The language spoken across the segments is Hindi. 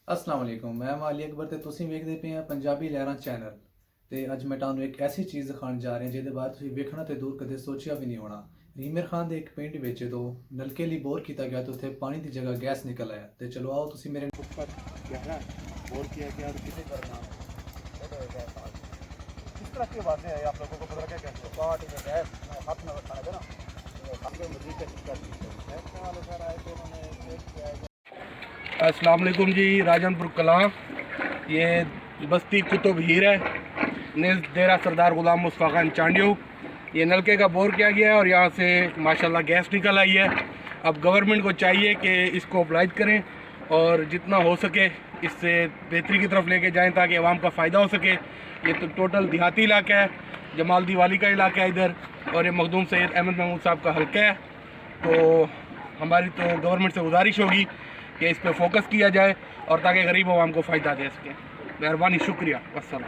अस्सलाम वालेकुम, मैं माली अकबर ते तुसीं वेखदे पे हैं पंजाबी लहरां चैनल। ते अज मैं तुहानू एक ऐसी चीज़ दिखाने जा रहे हैं जिहदे बारे तुसीं वेखना ते दूर कदे सोचिया भी नहीं होना। रीमर खान दे एक पिंड विच जदों नलके लई बोर किया गया तो उत्थे पानी की जगह गैस निकल आया। ते चलो आओ तुसीं मेरे बोर किया गया और किसे करना किस तरह की बातें हैं आप लोगों को पता क्या कहते हैं पार्टी में गैस हाथ में रखा है ना अस्सलाम वालेकुम जी। राजनपुर कलां ये बस्ती कुतुब हीर है, निज डेरा सरदार गुलाम मुस्तफा खान चांडियो। ये नलके का बोर किया गया है और यहाँ से माशाल्लाह गैस निकल आई है। अब गवर्नमेंट को चाहिए कि इसको अप्लाई करें और जितना हो सके इससे बेहतरी की तरफ लेके जाएं ताकि आवाम का फ़ायदा हो सके। ये तो टोटल देहाती इलाका है, जमाल दीवाली का इलाका है इधर, और ये मखदूम सैयद अहमद महमूद साहब का हल्का है। तो हमारी तो गवर्नमेंट से गुजारिश होगी कि इस पर फोकस किया जाए और ताकि गरीब आवाम को फ़ायदा दे सके। मेहरबानी, शुक्रिया, वस्सलाम।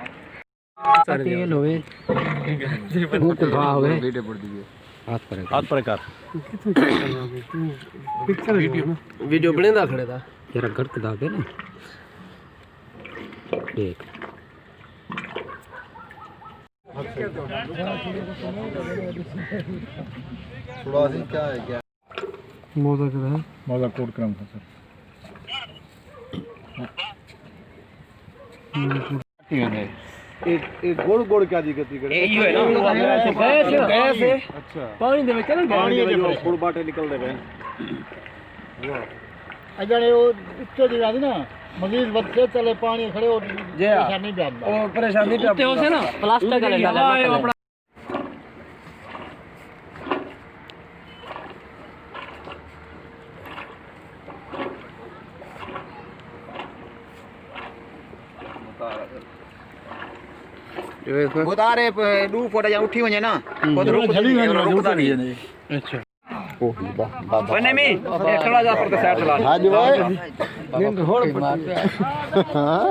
वीडियो बने दा खड़े था जरा घर के दागे ना देख थोड़ा सी क्या है क्या मौजा कर है मौजा कोड क्रम था सर एक गोल गोल क्या दिक्कत है ये है ना गैस है अच्छा पानी दे में पानी दे फुल बाटे निकल दे गए अजड़े वो इतने जगह थी ना मजीद बच्चे चले पानी खड़े और परेशानी भी आता और परेशानी पे हो से ना प्लास्टिक का लगा अपना बता रहे दू फोटा जा उठी वने ना खुद रुक नहीं अच्छा बने में एक खड़ा जा पर साइड चला हां जी भाई नींद होड़ हां